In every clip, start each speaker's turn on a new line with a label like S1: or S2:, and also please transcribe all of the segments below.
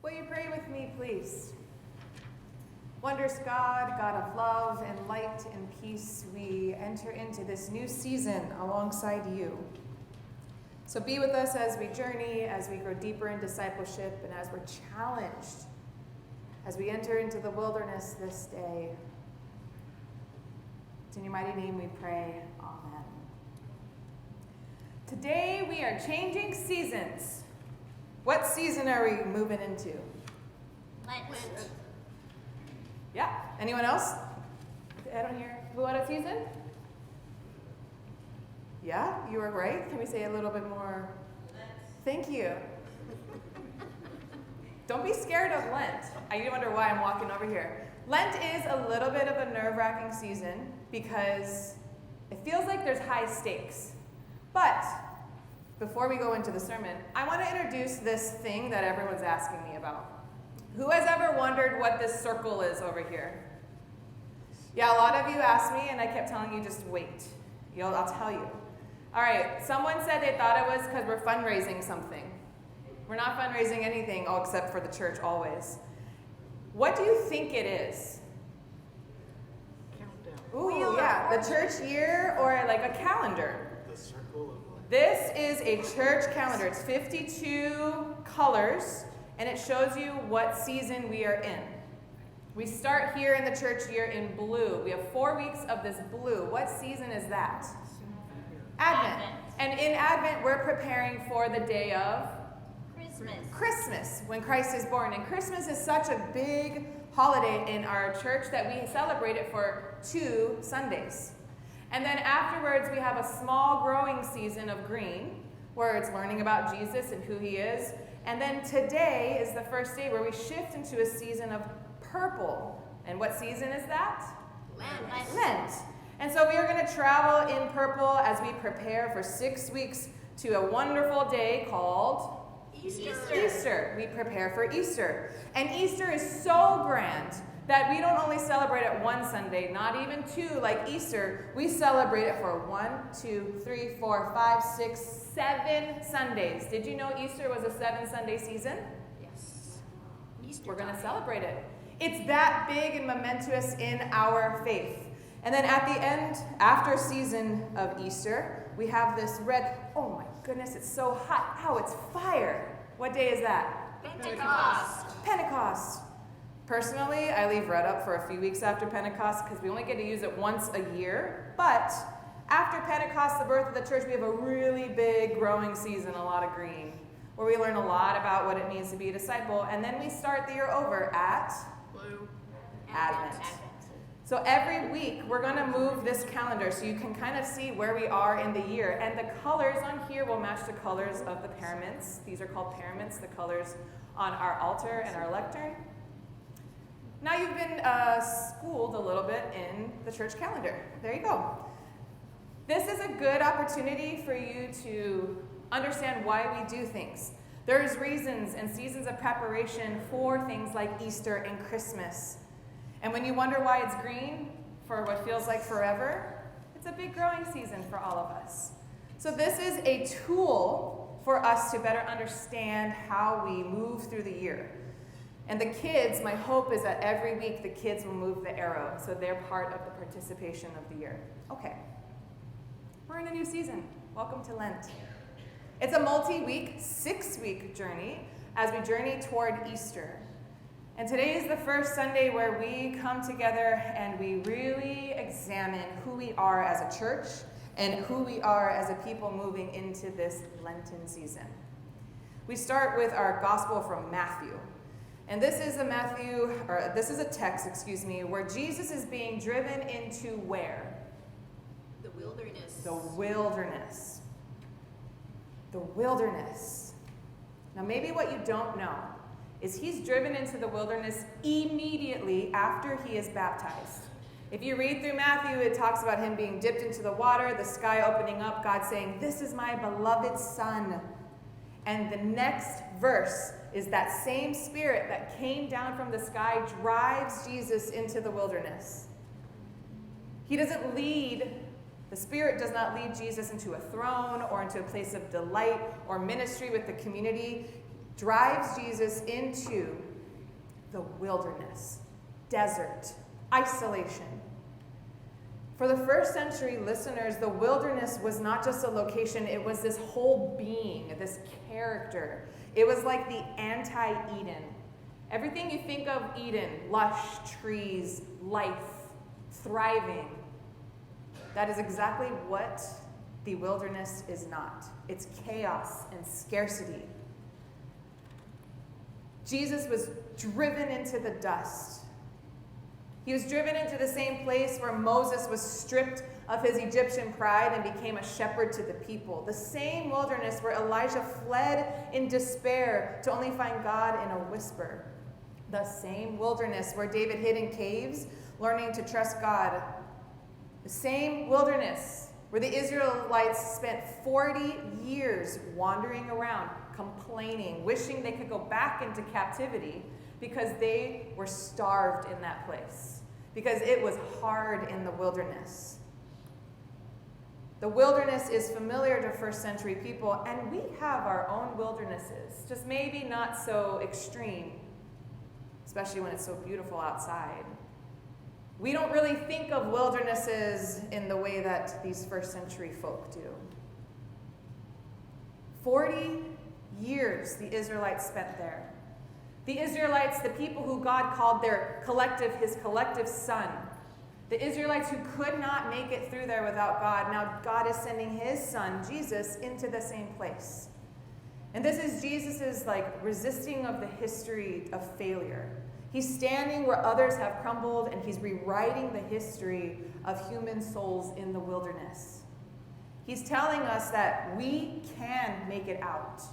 S1: Will you pray with me, please? Wondrous God, God of love and light and peace, we enter into this new season alongside you. So be with us as we journey, as we grow deeper in discipleship, and as we're challenged, as we enter into the wilderness this day. It's in your mighty name we pray. Amen. Today we are changing seasons. What season are we moving into?
S2: Lent.
S1: Yeah. Anyone else? I don't hear. What season? Yeah, you were right. Can we say a little bit more?
S2: Lent.
S1: Thank you. Don't be scared of Lent. I wonder why I'm walking over here. Lent is a little bit of a nerve-wracking season because it feels like there's high stakes. But before we go into the sermon, I want to introduce this thing that everyone's asking me about. Who has ever wondered what this circle is over here? Yeah, a lot of you asked me, and I kept telling you, just wait. I'll tell you. All right, someone said they thought it was because we're fundraising something. We're not fundraising anything, except for the church always. What do you think it is?
S3: Countdown.
S1: Ooh, yeah, the church year or like a calendar.
S3: The circle of life.
S1: This is a church calendar. It's 52 colors, and it shows you what season we are in. We start here in the church year in blue. We have 4 weeks of this blue. What season is that? Advent. And in Advent, we're preparing for the day of Christmas, when Christ is born. And Christmas is such a big holiday in our church that we celebrate it for 2 Sundays. And then afterwards, we have a small growing season of green, where it's learning about Jesus and who he is. And then today is the first day where we shift into a season of purple. And what season is that? Lent. And so we are going to travel in purple as we prepare for 6 weeks to a wonderful day called Easter. We prepare for Easter. And Easter is so grand that we don't only celebrate it one Sunday, not even 2 like Easter. We celebrate it for 1, 2, 3, 4, 5, 6, 7 Sundays. Did you know Easter was a 7-Sunday season?
S2: Yes.
S1: We're going to celebrate it. It's that big and momentous in our faith. And then at the end, after season of Easter, we have this red, oh my goodness, it's so hot. Ow, it's fire. What day is that? Pentecost. Personally, I leave red up for a few weeks after Pentecost because we only get to use it once a year. But after Pentecost, the birth of the church, we have a really big growing season, a lot of green, where we learn a lot about what it means to be a disciple. And then we start the year over at
S3: Blue.
S1: Advent. So every week, we're going to move this calendar so you can kind of see where we are in the year. And the colors on here will match the colors of the paraments. These are called paraments, the colors on our altar and our lectern. Now you've been schooled a little bit in the church calendar. There you go. This is a good opportunity for you to understand why we do things. There's reasons and seasons of preparation for things like Easter and Christmas. And when you wonder why it's green for what feels like forever, it's a big growing season for all of us. So this is a tool for us to better understand how we move through the year. And the kids, my hope is that every week the kids will move the arrow, so they're part of the participation of the year. Okay, we're in a new season. Welcome to Lent. It's a multi-week, 6-week journey as we journey toward Easter. And today is the first Sunday where we come together and we really examine who we are as a church and who we are as a people moving into this Lenten season. We start with our gospel from Matthew. And this is a text, where Jesus is being driven into where?
S2: The wilderness.
S1: The wilderness. The wilderness. Now maybe what you don't know is he's driven into the wilderness immediately after he is baptized. If you read through Matthew, it talks about him being dipped into the water, the sky opening up, God saying, "This is my beloved son." And the next verse is that same spirit that came down from the sky drives Jesus into the wilderness. He doesn't lead, the Spirit does not lead Jesus into a throne or into a place of delight or ministry with the community. drives Jesus into the wilderness, desert, isolation. For the first century listeners, the wilderness was not just a location, it was this whole being, this character. It was like the anti-Eden. Everything you think of Eden, lush trees, life, thriving, that is exactly what the wilderness is not. It's chaos and scarcity. Jesus was driven into the dust. He was driven into the same place where Moses was stripped of his Egyptian pride and became a shepherd to the people. The same wilderness where Elijah fled in despair to only find God in a whisper. The same wilderness where David hid in caves, learning to trust God. The same wilderness where the Israelites spent 40 years wandering around, complaining, wishing they could go back into captivity because they were starved in that place, because it was hard in the wilderness. The wilderness is familiar to first century people, and we have our own wildernesses, just maybe not so extreme, especially when it's so beautiful outside. We don't really think of wildernesses in the way that these first century folk do. 40 years the Israelites spent there. The Israelites, the people who God called their collective, his collective son. The Israelites who could not make it through there without God. Now God is sending his son, Jesus, into the same place. And this is Jesus's resisting of the history of failure. He's standing where others have crumbled, and he's rewriting the history of human souls in the wilderness. He's telling us that we can make it out.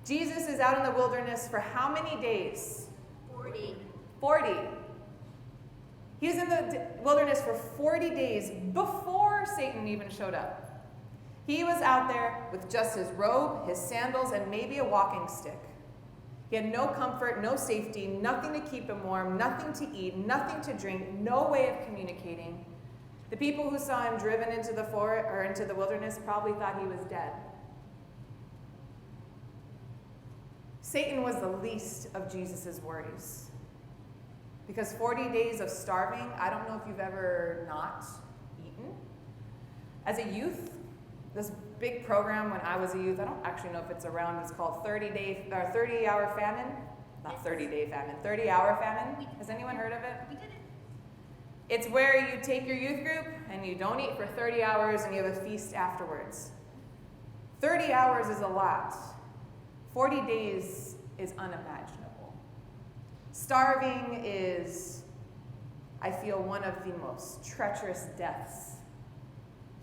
S1: Jesus is out in the wilderness for how many days?
S2: 40.
S1: 40. He was in the wilderness for 40 days before Satan even showed up. He was out there with just his robe, his sandals, and maybe a walking stick. He had no comfort, no safety, nothing to keep him warm, nothing to eat, nothing to drink, no way of communicating. The people who saw him driven into the forest or into the wilderness probably thought he was dead. Satan was the least of Jesus' worries. Because 40 days of starving, I don't know if you've ever not eaten. As a youth, this big program when I was a youth, I don't actually know if it's around, it's called 30-hour famine. Not 30-day famine, 30-hour famine. Has anyone heard of it?
S2: We did it.
S1: It's where you take your youth group and you don't eat for 30 hours and you have a feast afterwards. 30 hours is a lot. 40 days is unimaginable. Starving is, I feel, one of the most treacherous deaths.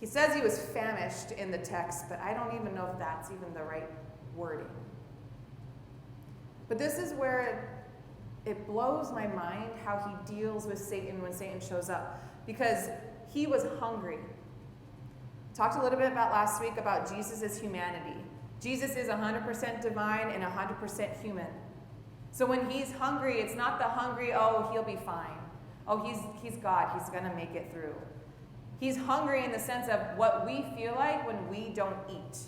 S1: He says he was famished in the text, but I don't even know if that's even the right wording. But this is where it blows my mind how he deals with Satan when Satan shows up, because he was hungry. Talked a little bit about last week about Jesus' humanity. Jesus is 100% divine and 100% human. So when he's hungry, it's not the hungry, oh, he'll be fine. Oh, he's God, he's going to make it through. He's hungry in the sense of what we feel like when we don't eat.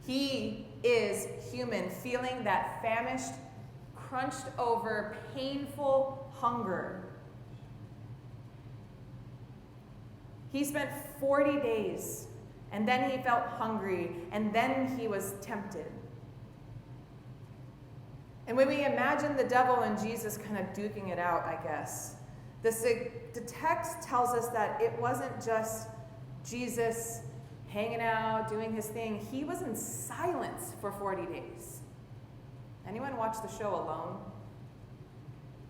S1: He is human, feeling that famished, crunched over, painful hunger. He spent 40 days, and then he felt hungry, and then he was tempted. And when we imagine the devil and Jesus kind of duking it out, I guess, the text tells us that it wasn't just Jesus hanging out, doing his thing. He was in silence for 40 days. Anyone watch the show Alone?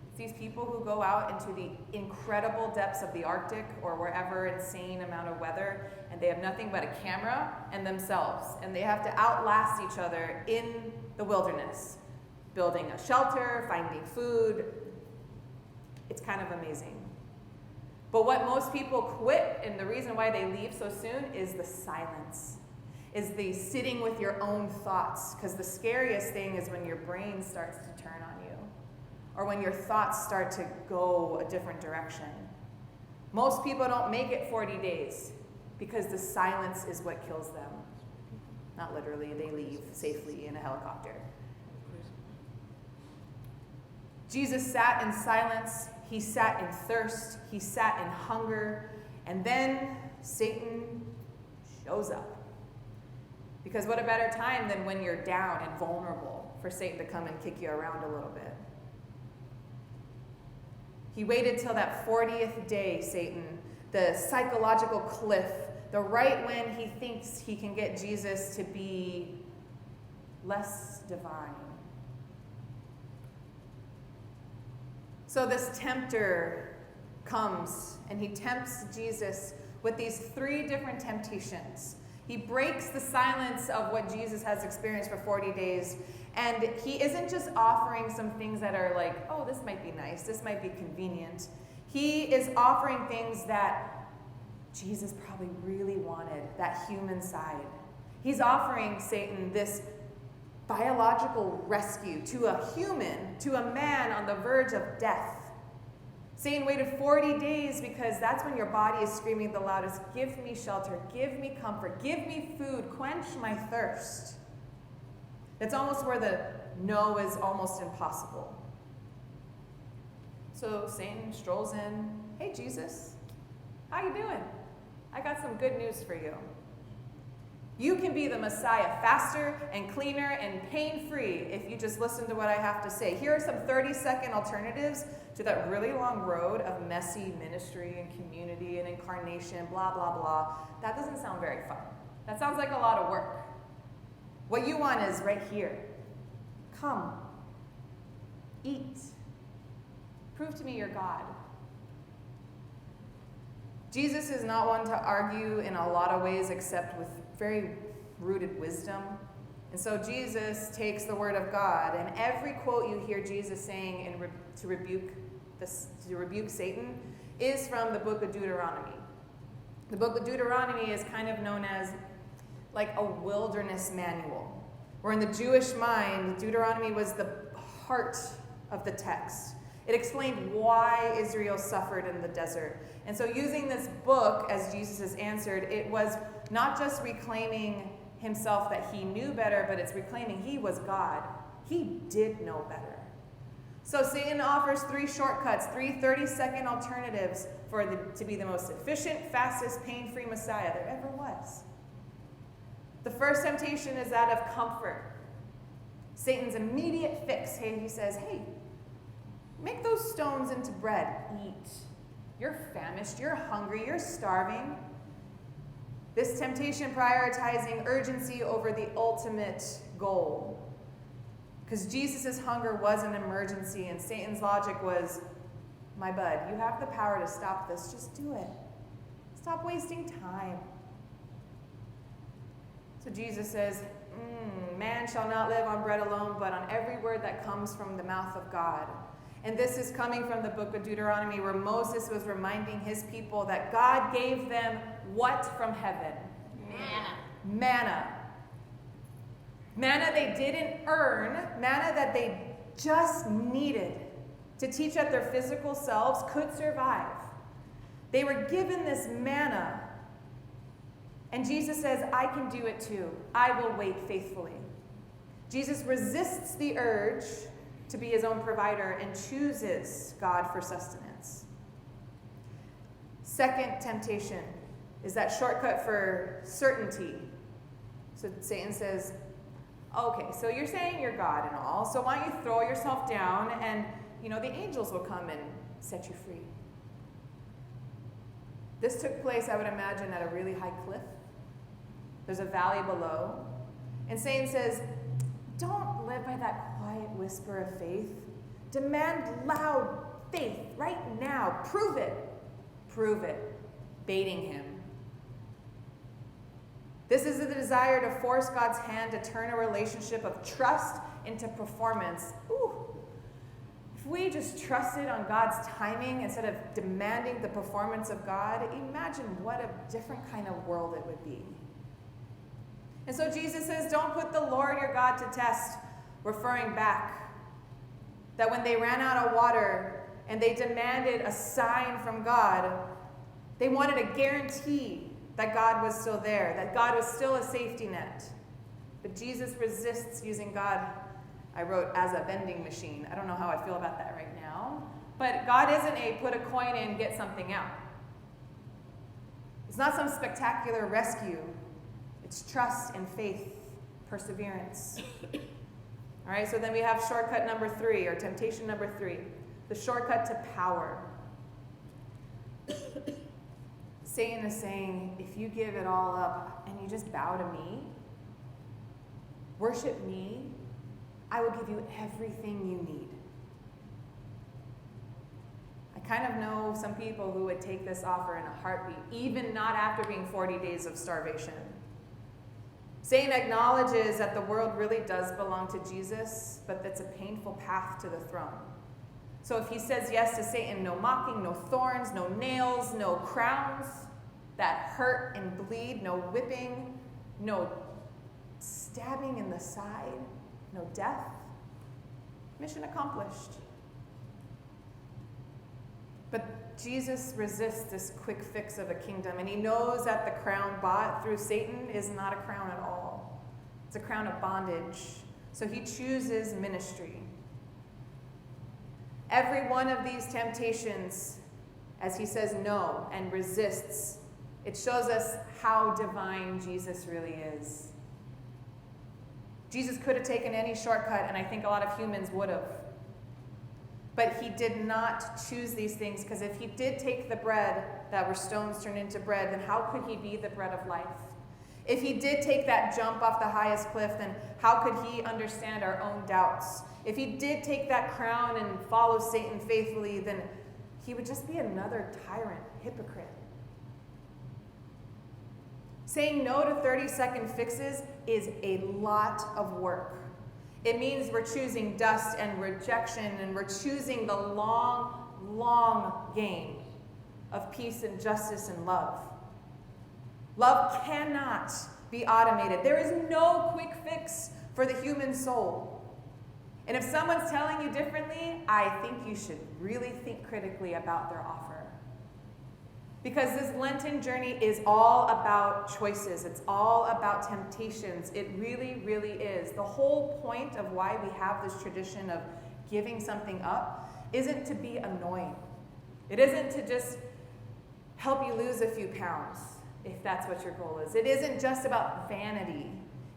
S1: It's these people who go out into the incredible depths of the Arctic or wherever insane amount of weather, and they have nothing but a camera and themselves, and they have to outlast each other in the wilderness, building a shelter, finding food. It's kind of amazing. But what most people quit, and the reason why they leave so soon, is the silence, is the sitting with your own thoughts. Because the scariest thing is when your brain starts to turn on you, or when your thoughts start to go a different direction. Most people don't make it 40 days because the silence is what kills them. Not literally, they leave safely in a helicopter. Jesus sat in silence, he sat in thirst, he sat in hunger, and then Satan shows up. Because what a better time than when you're down and vulnerable for Satan to come and kick you around a little bit. He waited till that 40th day, Satan, the psychological cliff, the right when he thinks he can get Jesus to be less divine. So this tempter comes and he tempts Jesus with these 3 different temptations. He breaks the silence of what Jesus has experienced for 40 days. And he isn't just offering some things that are like, oh, this might be nice, this might be convenient. He is offering things that Jesus probably really wanted, that human side. He's offering Satan this biological rescue to a human, to a man on the verge of death. Satan waited 40 days because that's when your body is screaming the loudest, give me shelter, give me comfort, give me food, quench my thirst. It's almost where the no is almost impossible. So Satan strolls in, hey Jesus, how you doing? I got some good news for you. You can be the Messiah faster and cleaner and pain-free if you just listen to what I have to say. Here are some 30-second alternatives to that really long road of messy ministry and community and incarnation, blah, blah, blah. That doesn't sound very fun. That sounds like a lot of work. What you want is right here. Come. Eat. Prove to me you're God. Jesus is not one to argue in a lot of ways except with very rooted wisdom. And so Jesus takes the word of God, and every quote you hear Jesus saying to rebuke Satan is from the book of Deuteronomy. The book of Deuteronomy is kind of known as like a wilderness manual, where in the Jewish mind, Deuteronomy was the heart of the text. It explained why Israel suffered in the desert. And so using this book, as Jesus has answered, it was not just reclaiming himself that he knew better, but it's reclaiming he was God. He did know better. So Satan offers 3 shortcuts, 3 30-second alternatives to be the most efficient, fastest, pain-free Messiah there ever was. The first temptation is that of comfort. Satan's immediate fix. He says, hey, make those stones into bread. Eat. You're famished. You're hungry. You're starving. This temptation prioritizing urgency over the ultimate goal. Because Jesus' hunger was an emergency, and Satan's logic was, my bud, you have the power to stop this. Just do it. Stop wasting time. So Jesus says, man shall not live on bread alone, but on every word that comes from the mouth of God. And this is coming from the book of Deuteronomy, where Moses was reminding his people that God gave them what from heaven? Manna. Manna they didn't earn, manna that they just needed to teach that their physical selves could survive. They were given this manna. And Jesus says, I can do it too. I will wait faithfully. Jesus resists the urge to be his own provider and chooses God for sustenance. Second temptation is that shortcut for certainty. So Satan says, okay, so you're saying you're God and all, so why don't you throw yourself down and, the angels will come and set you free. This took place, I would imagine, at a really high cliff. There's a valley below. And Satan says, don't live by that quiet whisper of faith. Demand loud faith right now. Prove it. Prove it. Baiting him. This is the desire to force God's hand to turn a relationship of trust into performance. Ooh. If we just trusted on God's timing instead of demanding the performance of God, imagine what a different kind of world it would be. And so Jesus says, don't put the Lord your God to test, referring back that when they ran out of water and they demanded a sign from God, they wanted a guarantee that God was still there, that God was still a safety net. But Jesus resists using God, I wrote, as a vending machine. I don't know how I feel about that right now. But God isn't a put a coin in, get something out. It's not some spectacular rescue. It's trust and faith, perseverance. All right, so then we have shortcut number 3, or temptation number 3, the shortcut to power. Satan is saying, if you give it all up and you just bow to me, worship me, I will give you everything you need. I kind of know some people who would take this offer in a heartbeat, even not after being 40 days of starvation. Satan acknowledges that the world really does belong to Jesus, but that's a painful path to the throne. So if he says yes to Satan, no mocking, no thorns, no nails, no crowns that hurt and bleed, no whipping, no stabbing in the side, no death. Mission accomplished. But Jesus resists this quick fix of a kingdom, and he knows that the crown bought through Satan is not a crown at all. It's a crown of bondage. So he chooses ministry. Every one of these temptations, as he says no and resists, it shows us how divine Jesus really is. Jesus could have taken any shortcut, and I think a lot of humans would have. But he did not choose these things, because if he did take the bread that were stones turned into bread, then how could he be the bread of life? If he did take that jump off the highest cliff, then how could he understand our own doubts? If he did take that crown and follow Satan faithfully, then he would just be another tyrant, hypocrite. Saying no to 30-second fixes is a lot of work. It means we're choosing dust and rejection, and we're choosing the long, long game of peace and justice and love. Love cannot be automated. There is no quick fix for the human soul. And if someone's telling you differently, I think you should really think critically about their offer. Because this Lenten journey is all about choices. It's all about temptations. It really, really is. The whole point of why we have this tradition of giving something up isn't to be annoying. It isn't to just help you lose a few pounds, if that's what your goal is. It isn't just about vanity.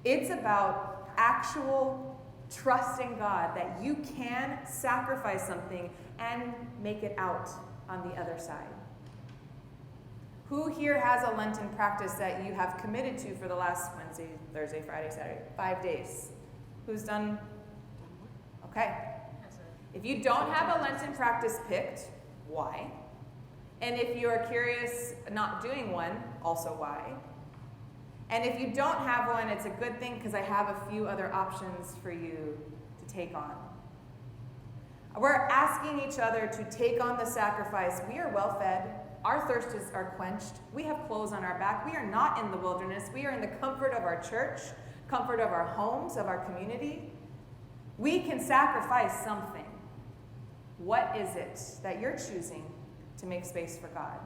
S1: It's about actual trust in God that you can sacrifice something and make it out on the other side. Who here has a Lenten practice that you have committed to for the last Wednesday, Thursday, Friday, Saturday, 5 days? Who's done? Okay. If you don't have a Lenten practice picked, why? And if you are curious not doing one, also why? And if you don't have one, it's a good thing, because I have a few other options for you to take on. We're asking each other to take on the sacrifice. We are well fed. Our thirsts are quenched. We have clothes on our back. We are not in the wilderness. We are in the comfort of our church, comfort of our homes, of our community. We can sacrifice something. What is it that you're choosing to make space for God?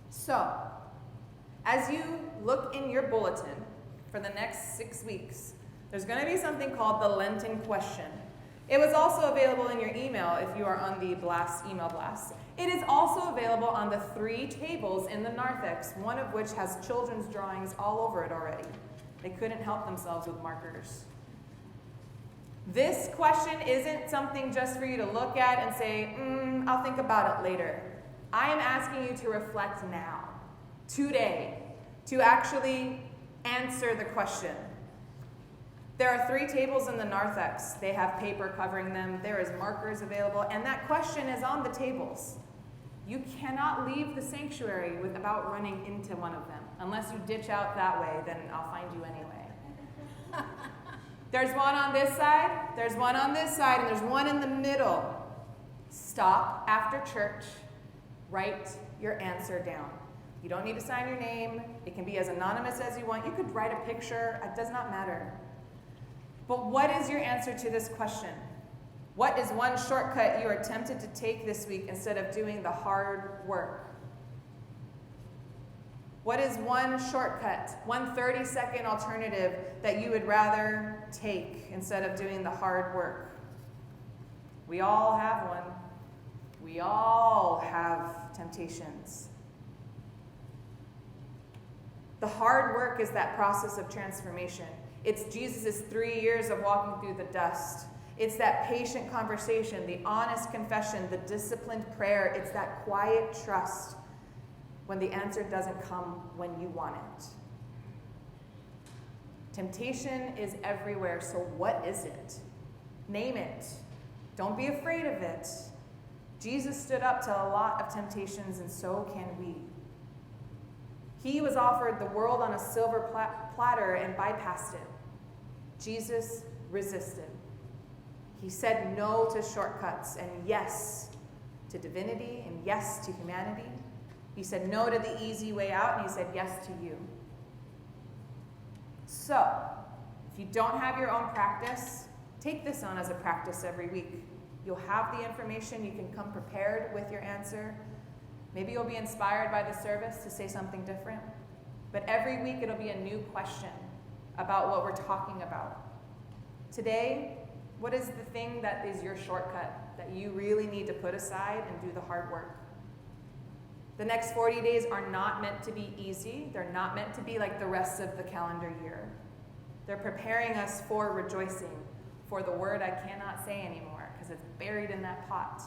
S1: So, as you look in your bulletin for the next 6 weeks, there's going to be something called the Lenten question. It was also available in your email if you are on the email blast. It is also available on the 3 tables in the narthex, one of which has children's drawings all over it already. They couldn't help themselves with markers. This question isn't something just for you to look at and say, I'll think about it later. I am asking you to reflect now, today, to actually answer the question. There are 3 tables in the narthex. They have paper covering them. There is markers available, and that question is on the tables. You cannot leave the sanctuary without running into one of them. Unless you ditch out that way, then I'll find you anyway. There's one on this side, there's one on this side, and there's one in the middle. Stop after church. Write your answer down. You don't need to sign your name. It can be as anonymous as you want. You could write a picture. It does not matter. But what is your answer to this question? What is one shortcut you are tempted to take this week instead of doing the hard work? What is one shortcut, one 30-second alternative that you would rather take instead of doing the hard work? We all have one. We all have temptations. The hard work is that process of transformation. It's Jesus' 3 years of walking through the dust. It's that patient conversation, the honest confession, the disciplined prayer. It's that quiet trust when the answer doesn't come when you want it. Temptation is everywhere, so what is it? Name it. Don't be afraid of it. Jesus stood up to a lot of temptations, and so can we. He was offered the world on a silver platter and bypassed it. Jesus resisted. He said no to shortcuts and yes to divinity and yes to humanity. He said no to the easy way out, and he said yes to you. So, if you don't have your own practice, take this on as a practice every week. You'll have the information. You can come prepared with your answer. Maybe you'll be inspired by the service to say something different. But every week it'll be a new question about what we're talking about. Today, what is the thing that is your shortcut that you really need to put aside and do the hard work? The next 40 days are not meant to be easy. They're not meant to be like the rest of the calendar year. They're preparing us for rejoicing, for the word I cannot say anymore because it's buried in that pot.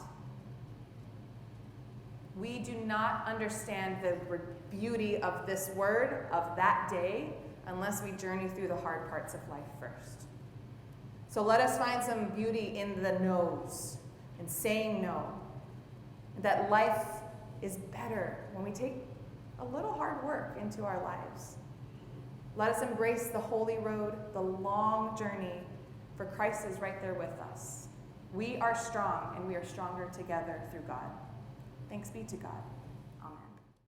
S1: We do not understand the beauty of this word, of that day, unless we journey through the hard parts of life first. So let us find some beauty in the no's, in saying no. That life is better when we take a little hard work into our lives. Let us embrace the holy road, the long journey, for Christ is right there with us. We are strong, and we are stronger together through God. Thanks be to God.